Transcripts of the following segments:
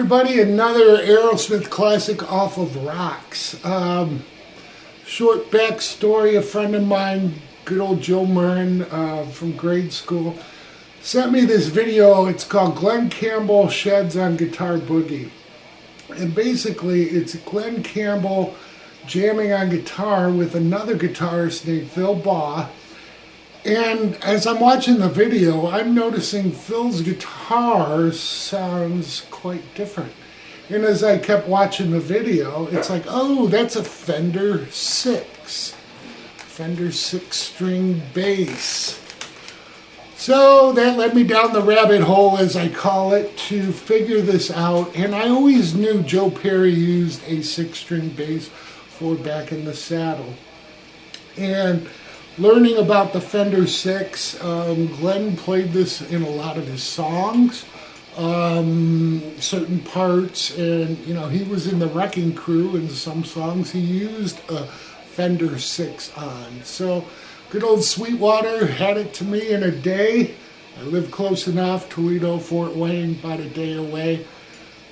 everybody, another Aerosmith classic off of Rocks. Short backstory, a friend of mine, good old Joe Murrin from grade school, sent me this video. It's called Glenn Campbell Sheds on Guitar Boogie. And basically it's Glenn Campbell jamming on guitar with another guitarist named Phil Baugh. And as I'm watching the video, I'm noticing Phil's guitar sounds quite different. And as I kept watching the video, it's like, oh, that's a Fender 6 string bass. So that led me down the rabbit hole, as I call it, to figure this out. And I always knew Joe Perry used a 6-string bass for Back in the Saddle. And learning about the Fender 6, Glenn played this in a lot of his songs, certain parts, and you know, he was in the Wrecking Crew, and some songs he used a Fender 6 on. So good old Sweetwater had it to me in a day. I live close enough, Toledo, Fort Wayne, about a day away,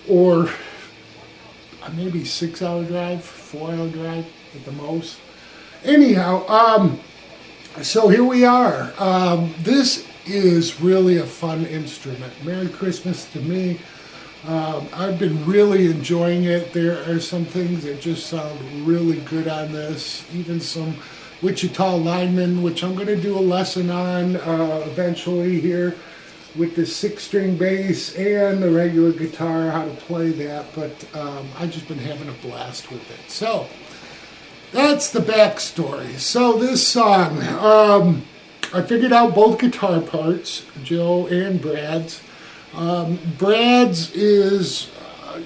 or maybe 6-hour drive, 4-hour drive at the most. Anyhow, so here we are. This is really a fun instrument. Merry Christmas to me. I've been really enjoying it. There are some things that just sound really good on this. Even some Wichita linemen, which I'm going to do a lesson on eventually here with the 6-string bass and the regular guitar, how to play that. But I've just been having a blast with it. So that's the backstory. So this song, I figured out both guitar parts, Joe and Brad's. Brad's is,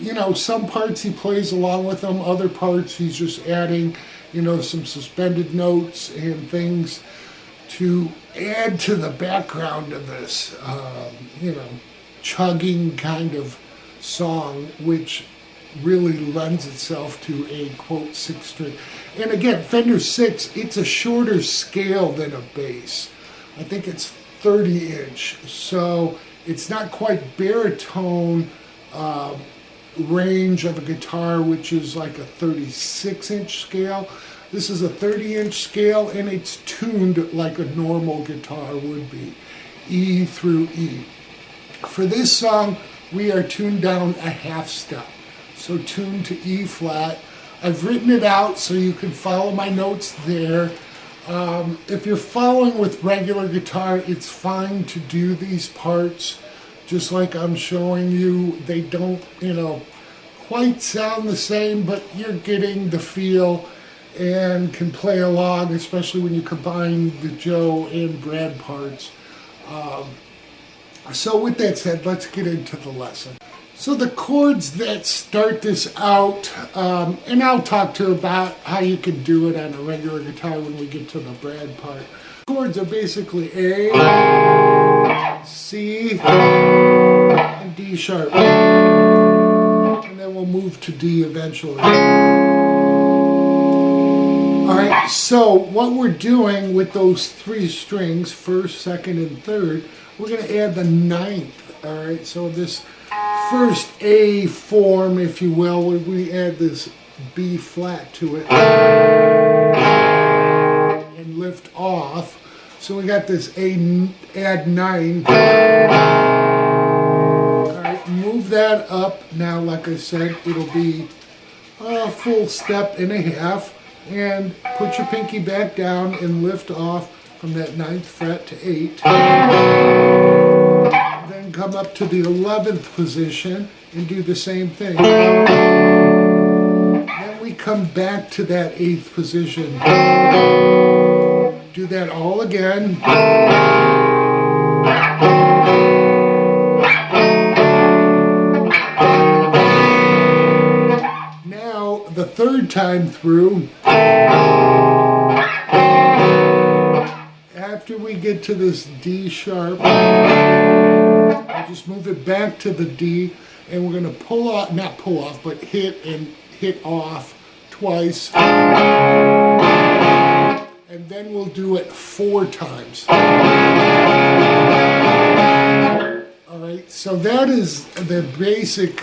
you know, some parts he plays along with them, other parts he's just adding, you know, some suspended notes and things to add to the background of this, you know, chugging kind of song, which really lends itself to a, quote, 6-string. And again, Fender 6, it's a shorter scale than a bass. I think it's 30-inch, so it's not quite baritone range of a guitar, which is like a 36-inch scale. This is a 30-inch scale, and it's tuned like a normal guitar would be, E through E. For this song, we are tuned down a half step. So tuned to E flat. I've written it out so you can follow my notes there. If you're following with regular guitar, it's fine to do these parts just like I'm showing you. They don't, you know, quite sound the same, but you're getting the feel and can play along, especially when you combine the Joe and Brad parts. So with that said, let's get into the lesson. So the chords that start this out, and I'll talk to you about how you can do it on a regular guitar when we get to the Brad part. Chords are basically A, C, and D sharp. And then we'll move to D eventually. Alright, so what we're doing with those 3 strings, first, second, and third, we're going to add the 9th. Alright, so this first A form, if you will, where we add this B flat to it and lift off. So we got this A, add 9. Alright, move that up. Now, like I said, it'll be a full step and a half. And put your pinky back down and lift off from that 9th fret to 8. Then come up to the 11th position and do the same thing. Then we come back to that 8th position. Do that all again. Now, the 3rd time through, after we get to this D sharp, I'll just move it back to the D, and we're going to pull off, not pull off, but hit and hit off twice. And then we'll do it 4 times. Alright, so that is the basic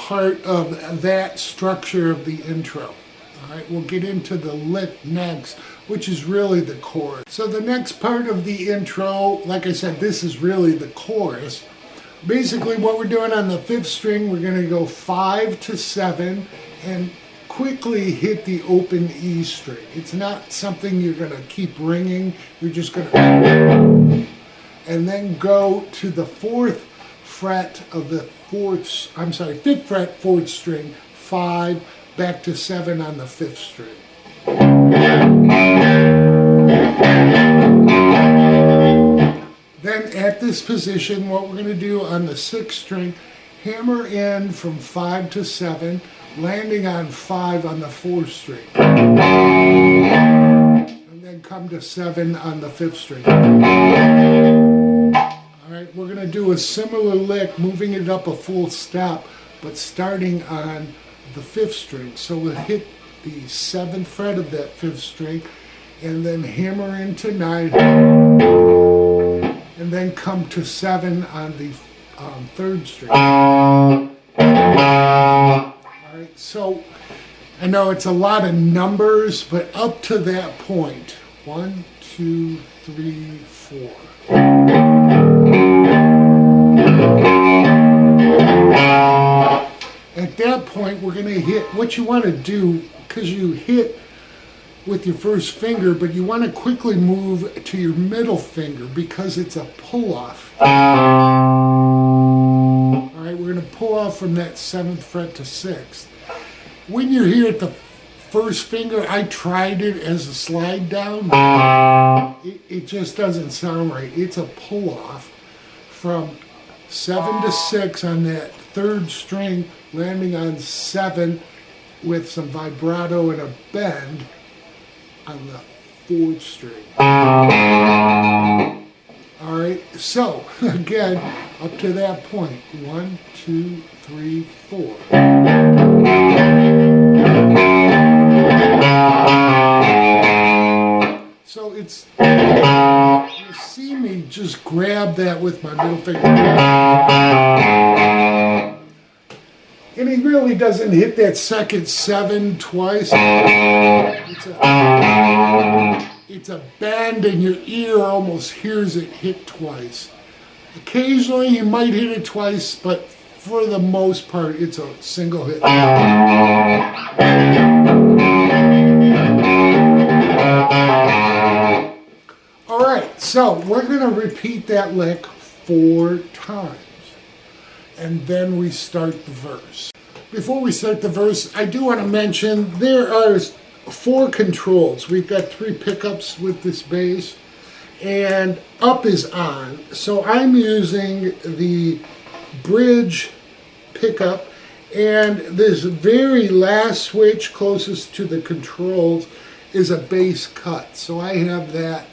part of that structure of the intro. All right, we'll get into the lick next, which is really the chorus. So the next part of the intro, like I said, this is really the chorus. Basically what we're doing on the 5th string, we're going to go 5 to 7 and quickly hit the open E string. It's not something you're going to keep ringing. You're just going to, and then go to the 4th fret of the 5th fret, 4th string, 5, back to 7 on the 5th string. Then at this position, what we're going to do on the 6th string, hammer in from 5 to 7, landing on 5 on the 4th string. And then come to 7 on the 5th string. Alright, we're going to do a similar lick, moving it up a full step, but starting on the 5th string. So we'll hit the 7th fret of that 5th string, and then hammer into 9, and then come to 7 on the 3rd string. Alright, so I know it's a lot of numbers, but up to that point, 1, 2, 3, 4. At that point, we're going to hit what you want to do, because you hit with your first finger, but you want to quickly move to your middle finger because it's a pull-off. Alright, we're going to pull off from that 7th fret to 6th. When you're here at the first finger, I tried it as a slide down. It just doesn't sound right. It's a pull-off from 7 to 6 on that 3rd string, landing on 7 with some vibrato and a bend on the 4th string. Alright, so again, up to that point, 1, 2, 3, 4. So it's, you see me just grab that with my middle finger. And he really doesn't hit that second 7 twice. It's a bend, and your ear almost hears it hit twice. Occasionally you might hit it twice, but for the most part it's a single hit. Alright, so we're going to repeat that lick 4 times. And then we start the verse. Before we start the verse, I do want to mention there are 4 controls. We've got 3 pickups with this bass, and up is on. So I'm using the bridge pickup, and this very last switch closest to the controls is a bass cut. So I have that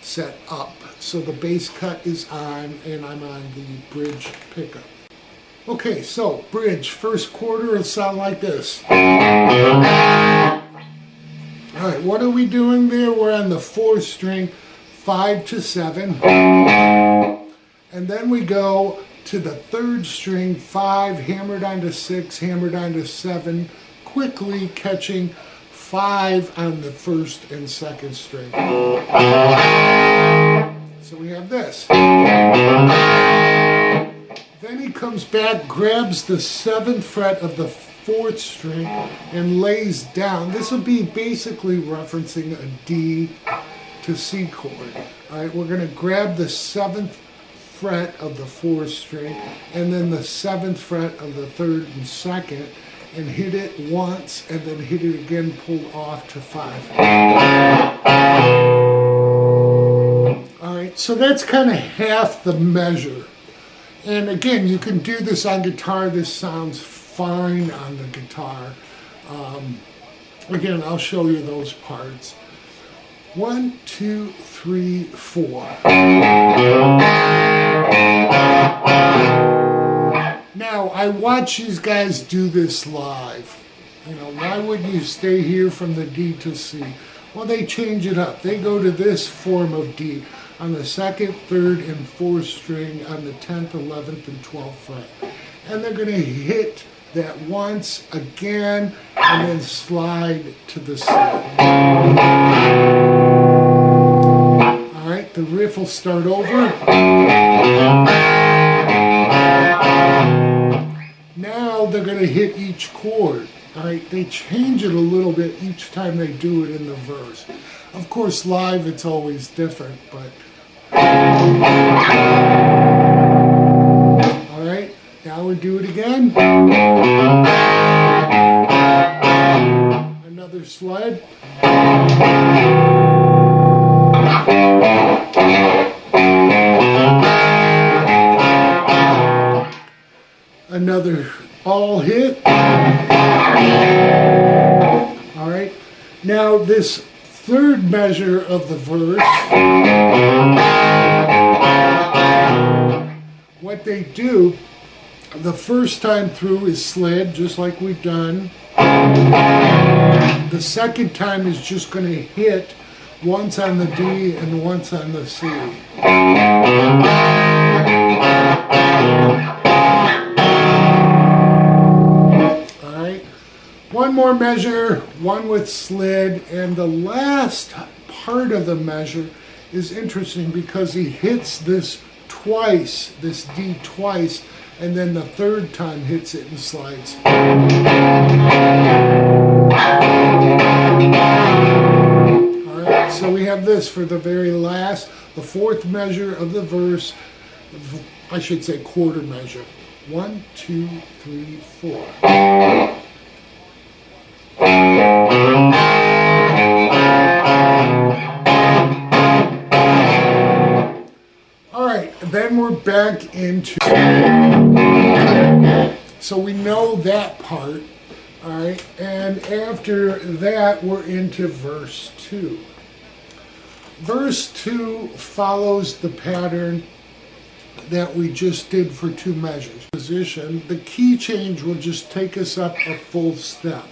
set up. So the bass cut is on, and I'm on the bridge pickup. Okay, so bridge, first quarter will sound like this. Alright, what are we doing there? We're on the 4th string, 5 to 7. And then we go to the 3rd string, 5, hammered onto 6, hammered onto 7, quickly catching 5 on the 1st and 2nd string. So we have this. Then he comes back, grabs the 7th fret of the 4th string, and lays down. This would be basically referencing a D to C chord. Alright, we're going to grab the 7th fret of the 4th string, and then the 7th fret of the 3rd and 2nd, and hit it once, and then hit it again, pulled off to 5. Alright, so that's kind of half the measure. And again, you can do this on guitar. This sounds fine on the guitar. Again, I'll show you those parts. 1, 2, 3, 4. Now, I watch these guys do this live. You know, why would you stay here from the D to C? Well, they change it up. They go to this form of D on the 2nd, 3rd, and 4th string on the 10th, 11th, and 12th fret. And they're going to hit that once, again, and then slide to the C. Alright, the riff will start over. Now they're going to hit each chord. Alright, they change it a little bit each time they do it in the verse. Of course, live it's always different, but... Alright, now we do it again. Another sled. Another all hit. Alright, now this third measure of the verse, what they do, the first time through is slid, just like we've done. The second time is just going to hit once on the D and once on the C. Alright, one more measure, one with slid, and the last part of the measure is interesting because he hits this twice, this D twice, and then the third time hits it and slides. Alright, so we have this for the very last, the fourth measure of the verse, I should say quarter measure. 1, 2, 3, 4. Alright, then we're back into... So we know that part, alright, and after that we're into verse 2. Verse 2 follows the pattern that we just did for two measures. Position, the key change will just take us up a full step.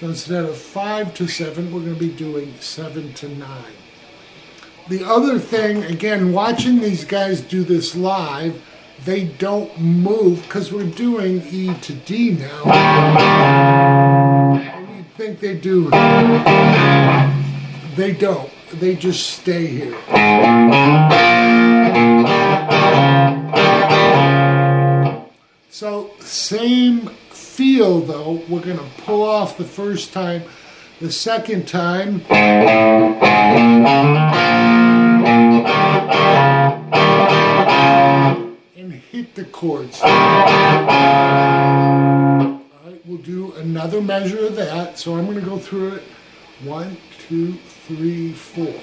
So instead of 5 to 7, we're going to be doing 7 to 9. The other thing, again, watching these guys do this live, they don't move because we're doing E to D now. And you'd think they do. They don't. They just stay here. So, same feel though. We're going to pull off the first time. The second time, and hit the chords. Alright, we'll do another measure of that. So I'm going to go through it. 1, 2, 3, 4.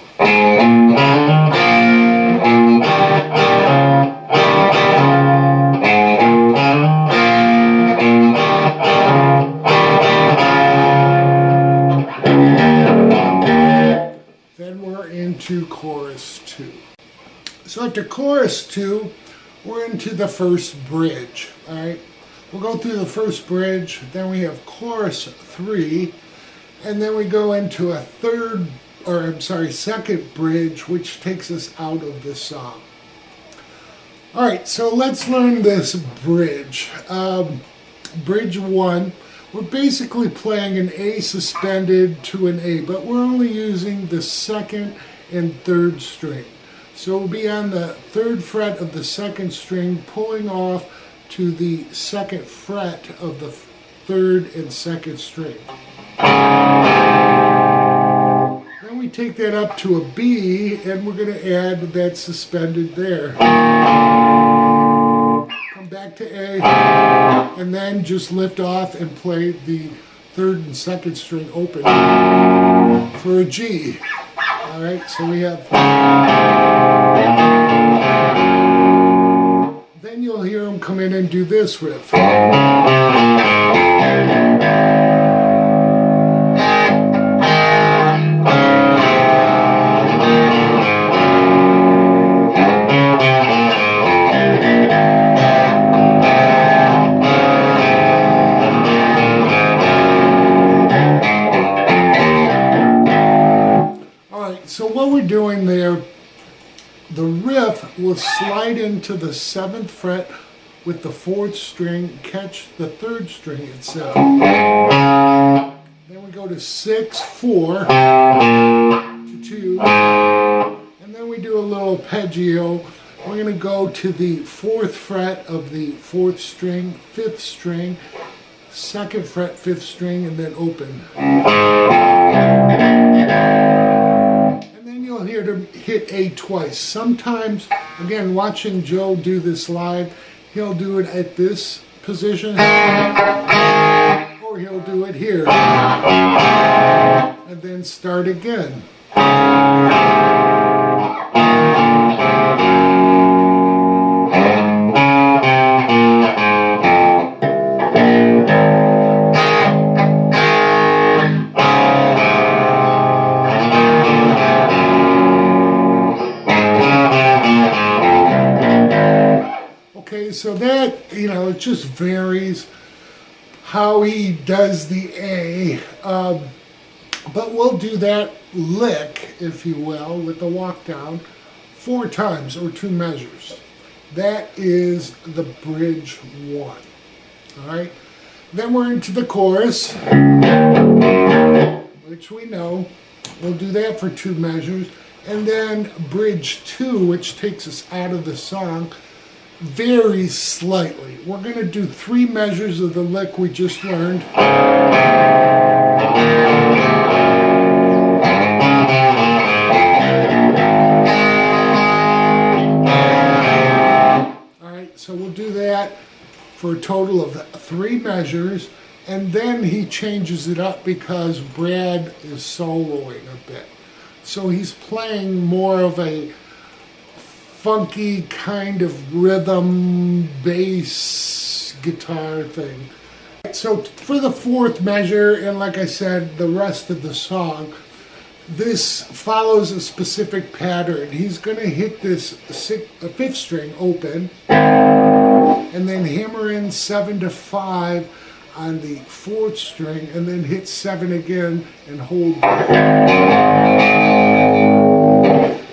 Into chorus 2. So after chorus 2, we're into the first bridge. Alright, we'll go through the first bridge, then we have chorus 3, and then we go into a second bridge, which takes us out of the song. Alright, so let's learn this bridge. Bridge 1. We're basically playing an A suspended to an A, but we're only using the second and third string. So we'll be on the 3rd fret of the 2nd string, pulling off to the 2nd fret of the 3rd and 2nd string. Then we take that up to a B, and we're going to add that suspended there. Back to A, and then just lift off and play the 3rd and 2nd string open for a G. Alright, so we have... Then you'll hear them come in and do this riff. So what we're doing there, the riff will slide into the 7th fret with the 4th string, catch the 3rd string at 7. Then we go to 6, 4, to 2, and then we do a little arpeggio. We're going to go to the 4th fret of the 4th string, 5th string, 2nd fret, 5th string, and then open. And then you'll hear them hit A twice. Sometimes, again, watching Joe do this live, he'll do it at this position, or he'll do it here, and then start again. Okay, so that, it just varies how he does the A, but we'll do that lick, if you will, with the walk down 4 times or 2 measures. That is the bridge 1. All right, then we're into the chorus, which we know. We'll do that for 2 measures, and then bridge 2, which takes us out of the song, varies slightly. We're going to do 3 measures of the lick we just learned. Alright, so we'll do that for a total of 3 measures, and then he changes it up because Brad is soloing a bit. So he's playing more of a funky kind of rhythm, bass, guitar thing. So for the 4th measure, and like I said, the rest of the song, this follows a specific pattern. He's going to hit this 5th string open, and then hammer in 7 to 5 on the 4th string, and then hit 7 again and hold back.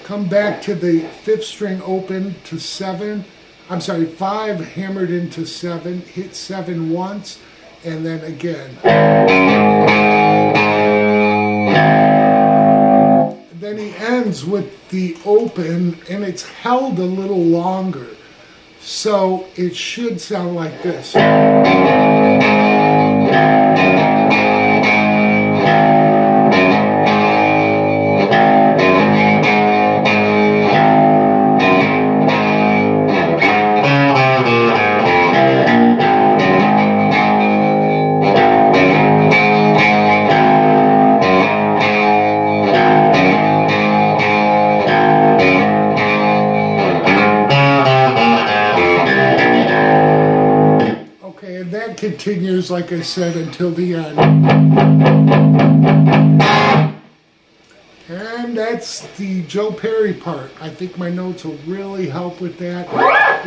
Come back to the 5th string open to 7. 5 hammered into 7, hit 7 once, and then again. Then he ends with the open, and it's held a little longer. So it should sound like this. Continues, like I said, until the end. And that's the Joe Perry part. I think my notes will really help with that.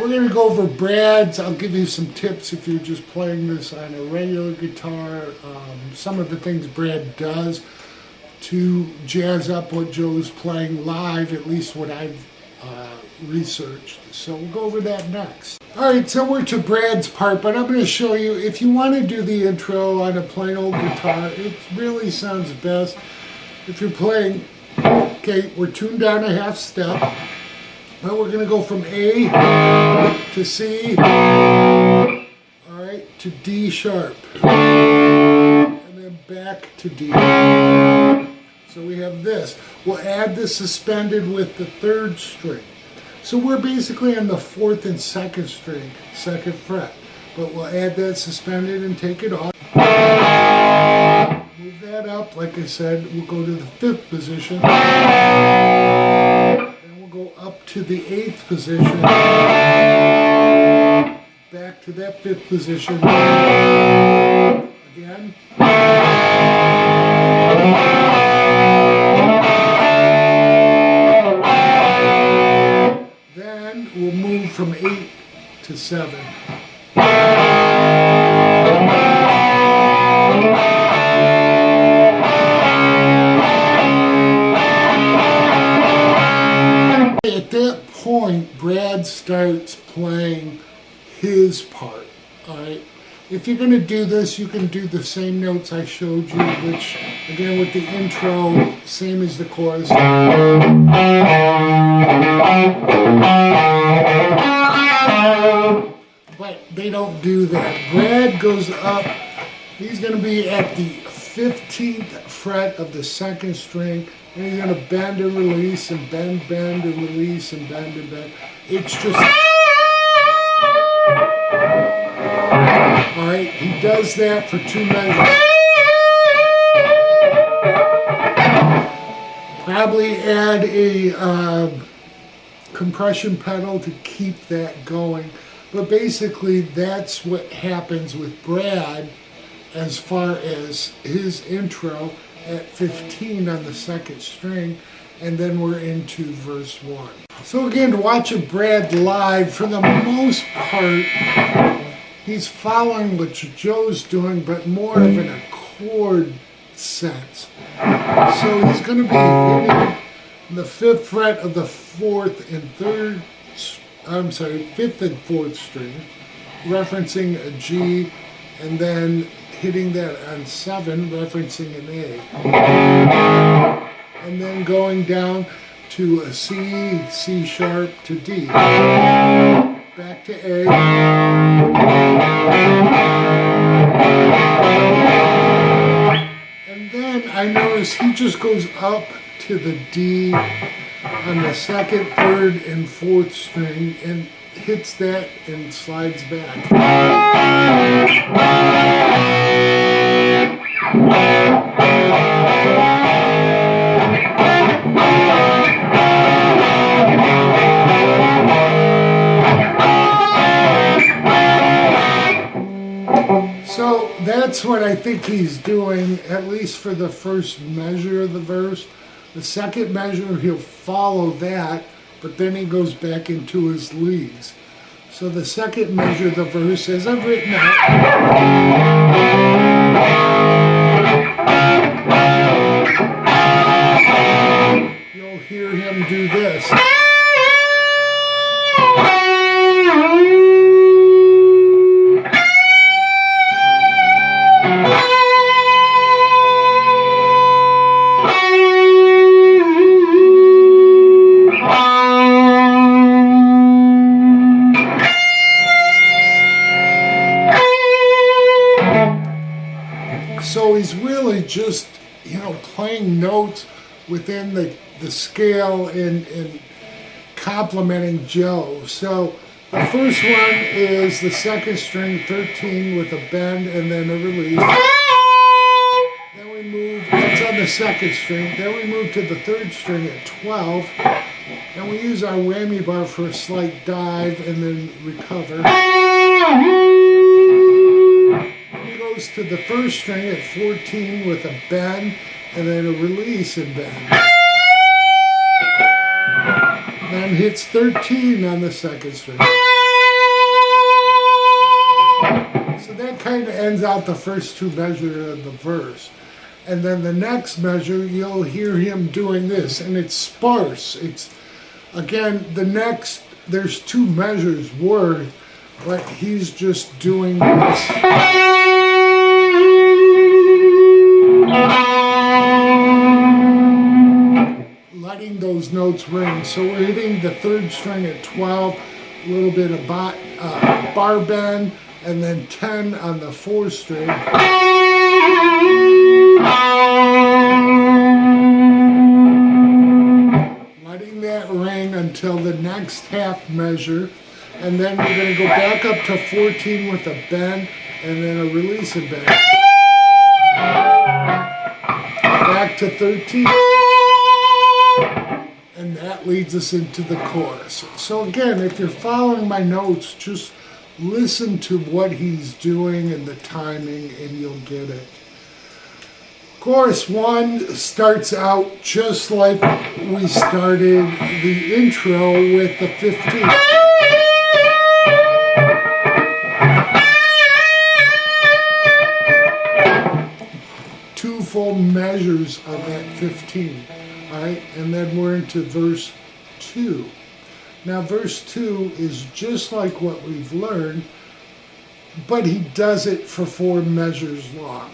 We're going to go over Brad's. I'll give you some tips if you're just playing this on a regular guitar. Some of the things Brad does to jazz up what Joe's playing live, at least what I've researched. So we'll go over that next. Alright, so we're to Brad's part, but I'm going to show you, if you want to do the intro on a plain old guitar, it really sounds best if you're playing. Okay, we're tuned down a half step. Now we're going to go from A to C, alright, to D sharp, and then back to D. So we have this. We'll add the suspended with the 3rd string. So we're basically on the 4th and 2nd string, 2nd fret. But we'll add that suspended and take it off. Move that up, like I said, we'll go to the 5th position. Then we'll go up to the 8th position. Back to that 5th position. Again. We'll move from 8 to 7. At that point, Brad starts playing his part. All right. If you're going to do this, you can do the same notes I showed you, which, again, with the intro, same as the chorus. But they don't do that. Brad goes up. He's going to be at the 15th fret of the second string, and he's going to bend and release, and bend and release, and bend and bend. It's just... Alright, he does that for 2 measures. Probably add a compression pedal to keep that going. But basically, that's what happens with Brad as far as his intro at 15 on the second string. And then we're into verse 1. So again, to watch a Brad live, for the most part, he's following what Joe's doing, but more of an accord sense. So he's going to be hitting the 5th fret of the 4th and 5th and 4th string, referencing a G, and then hitting that on 7, referencing an A. And then going down to a C, C sharp to D. Back to A. And then I notice he just goes up to the D on the 2nd, 3rd, and 4th string and hits that and slides back. So that's what I think he's doing, at least for the first measure of the verse. The second measure, he'll follow that, but then he goes back into his leads. So the second measure of the verse, as I've written out, you'll hear him do this. So he's really just, playing notes within the scale and complimenting Joe. So the first one is the second string, 13, with a bend and then a release. Then we move, that's on the second string. Then we move to the 3rd string at 12. And we use our whammy bar for a slight dive and then recover. To the 1st string at 14 with a bend and then a release and bend. Then hits 13 on the 2nd string. So that kind of ends out the first 2 measures of the verse. And then the next measure, you'll hear him doing this, and it's sparse. It's, again, there's 2 measures worth, but he's just doing this. Letting those notes ring. So we're hitting the 3rd string at 12, a little bit of bar bend, and then 10 on the 4th string. Letting that ring until the next half measure, and then we're going to go back up to 14 with a bend, and then a release and bend. Back to 13. And that leads us into the chorus. So again, if you're following my notes, just listen to what he's doing and the timing and you'll get it. Chorus 1 starts out just like we started the intro with the 15th. Two full measures of that 15. All right, and then we're into verse 2. Now verse 2 is just like what we've learned, but he does it for 4 measures long.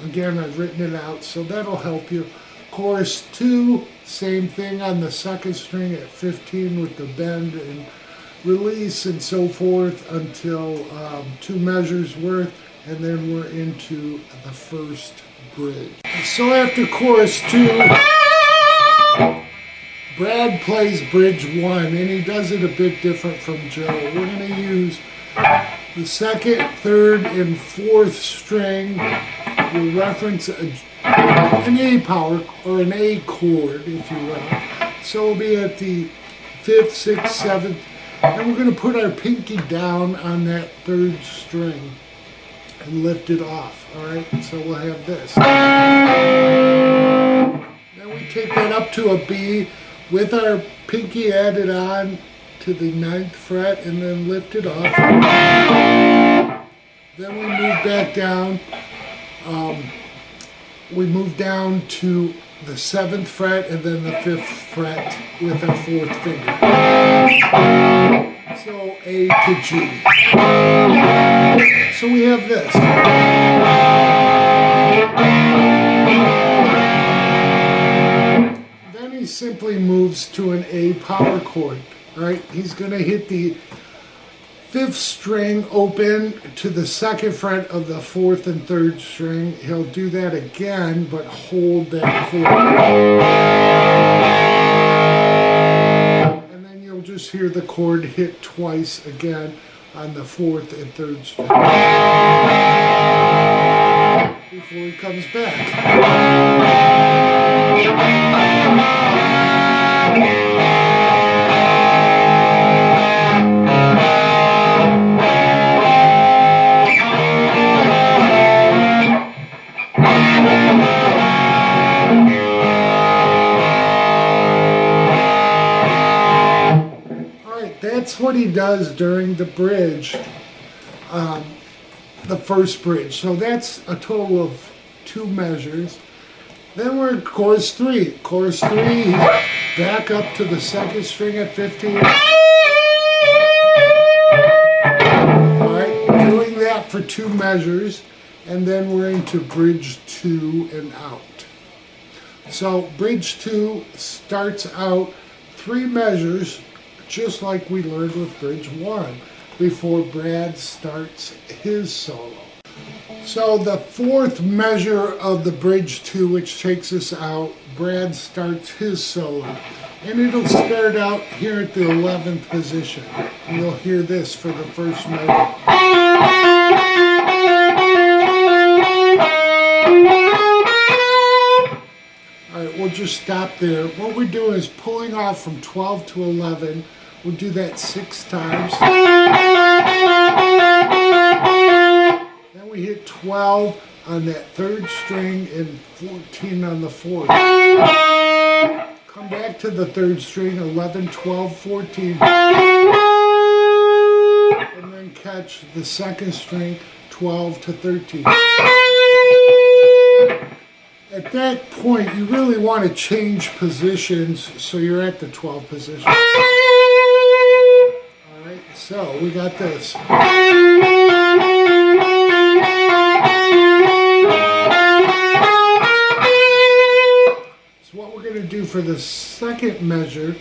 Again, I've written it out, so that'll help you. Chorus 2, same thing on the 2nd string at 15 with the bend and release and so forth until 2 measures worth, and then we're into the first bridge. So after chorus 2, Brad plays bridge 1, and he does it a bit different from Joe. We're going to use the 2nd, 3rd, and 4th string. We'll reference an A power, or an A chord, if you will. So we'll be at the 5th, 6th, 7th, and we're going to put our pinky down on that 3rd string and lift it off, all right? So we'll have this. Then we take that up to a B with our pinky added on to the 9th fret and then lift it off. Then we move back down. We move down to the 7th fret and then the 5th fret with our 4th finger. So A to G. So we have this. Then he simply moves to an A power chord. Right? He's going to hit the 5th string open to the 2nd fret of the 4th and 3rd string. He'll do that again, but hold that chord. And then you'll just hear the chord hit twice again on the 4th and 3rd string before he comes back. That's what he does during the bridge, the first bridge. So that's a total of 2 measures. Then we're in chorus 3. Chorus 3, back up to the 2nd string at 15. All right, doing that for 2 measures, and then we're into bridge 2 and out. So bridge 2 starts out 3 measures, just like we learned with bridge 1, before Brad starts his solo. So the 4th measure of the bridge 2, which takes us out, Brad starts his solo. And it'll start out here at the 11th position. And you'll hear this for the first measure. Alright, we'll just stop there. What we're doing is pulling off from 12 to 11. We'll do that 6 times. Then we hit 12 on that 3rd string and 14 on the 4th. Come back to the 3rd string, 11, 12, 14. And then catch the 2nd string, 12 to 13. At that point, you really want to change positions so you're at the 12th position. Alright, so we got this. So what we're going to do for the 2nd measure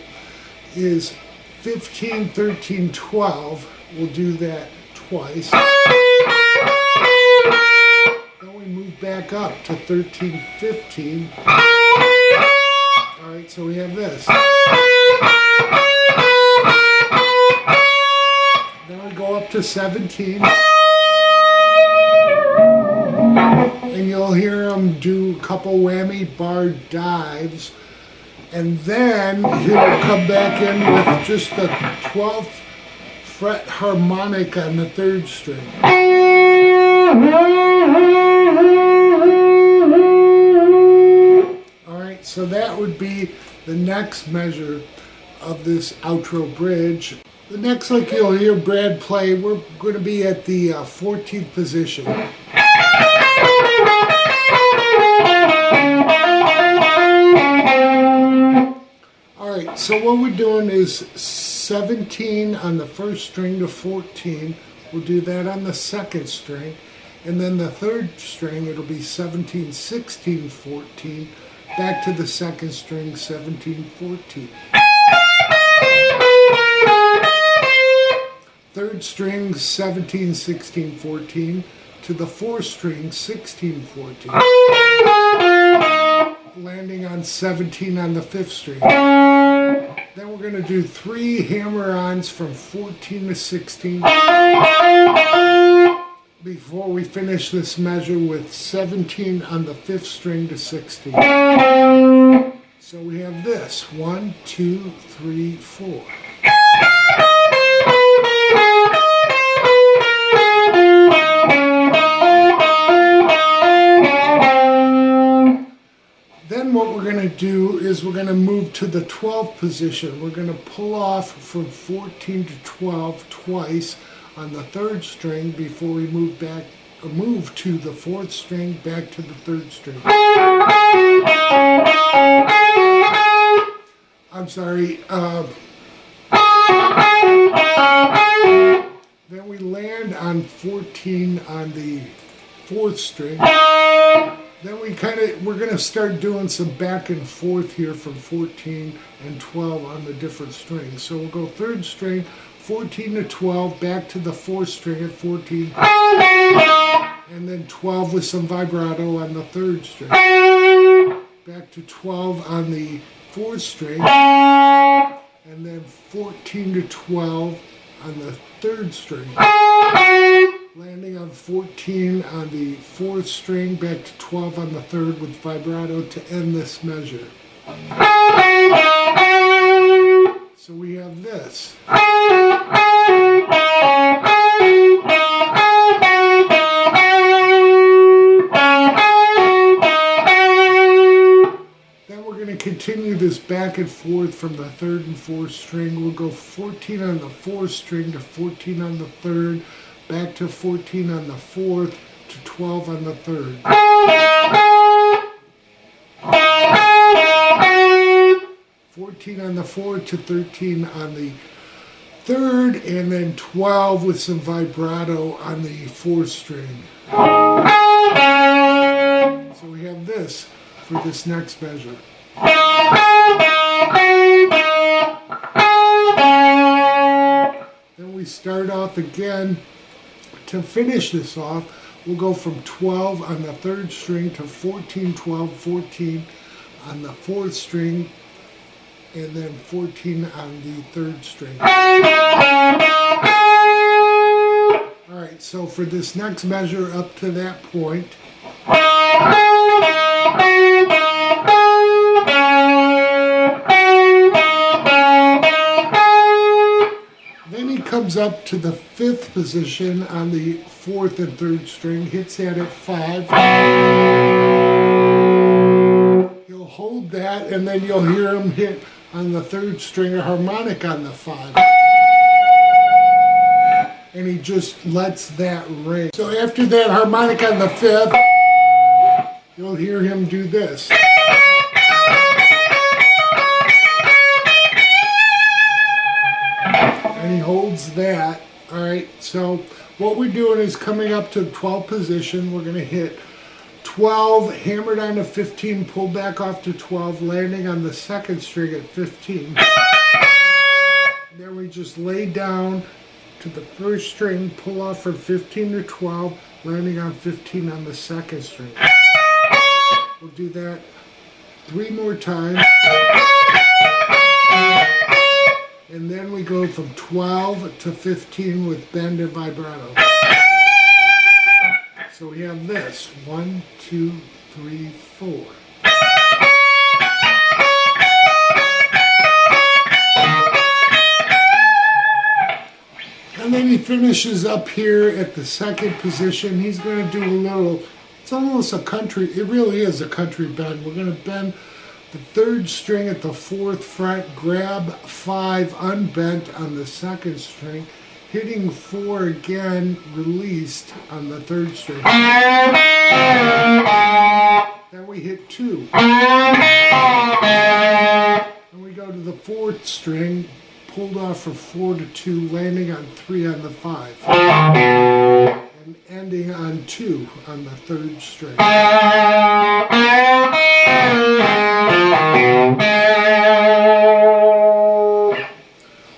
is 15, 13, 12. We'll do that twice. Back up to 13, 15. Alright, so we have this. Then we go up to 17. And you'll hear him do a couple whammy bar dives. And then he'll come back in with just the 12th fret harmonic on the 3rd string. So that would be the next measure of this outro bridge. The next lick you'll hear Brad play, we're going to be at the 14th position. Alright, so what we're doing is 17 on the first string to 14. We'll do that on the second string. And then the third string, it'll be 17, 16, 14. Back to the second string, 17, 14. Third string, 17, 16, 14. To the fourth string, 16, 14. Landing on 17 on the fifth string. Then we're going to do 3 hammer-ons from 14 to 16 before we finish this measure with 17 on the fifth string to 16. So we have this, 1, 2, 3, 4. Then what we're going to do is we're going to move to the 12th position. We're going to pull off from 14 to 12 twice on the third string before we move to the fourth string, back to the third string. I'm sorry. Then we land on 14 on the fourth string. Then we're going to start doing some back and forth here from 14 and 12 on the different strings. So we'll go third string, 14 to 12, back to the fourth string at 14, and then 12 with some vibrato on the third string. Back to 12 on the fourth string, and then 14 to 12 on the third string. Landing on 14 on the fourth string, back to 12 on the third with vibrato to end this measure. So we have this. Then we're going to continue this back and forth from the third and fourth string. We'll go 14 on the fourth string to 14 on the third, back to 14 on the fourth to 12 on the third. 14 on the fourth to 13 on the third, and then 12 with some vibrato on the fourth string. So we have this for this next measure. Then we start off again. To finish this off, we'll go from 12 on the third string to 14, 12, 14 on the fourth string, and then 14 on the third string. Alright, so for this next measure up to that point, then he comes up to the fifth position on the fourth and third string, hits that at 5. He'll hold that, and then you'll hear him hit on the third string a harmonic on the 5. And he just lets that ring. So after that harmonic on the 5th, you'll hear him do this. And he holds that. Alright, so what we're doing is coming up to 12th position. We're going to hit 12, hammered on to 15, pull back off to 12, landing on the second string at 15. Then we just lay down to the first string, pull off from 15 to 12, landing on 15 on the second string. We'll do that 3 more times. And then we go from 12 to 15 with bend and vibrato. So we have this, 1, 2, 3, 4. And then he finishes up here at the second position. He's going to do a little, it's almost a country, it really is a country bend. We're going to bend the third string at the 4th fret, grab 5 unbent on the second string, hitting 4 again, released on the third string. Then we hit 2. And we go to the 4th string, pulled off for 4-2, landing on 3 on the 5, and ending on 2 on the 3rd string.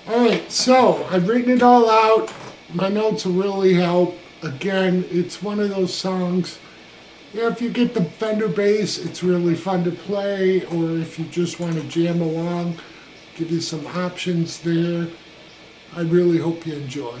Alright, so I've written it all out. My notes will really help. Again, it's one of those songs, yeah, if you get the Fender bass, it's really fun to play, or if you just want to jam along, give you some options there. I really hope you enjoy.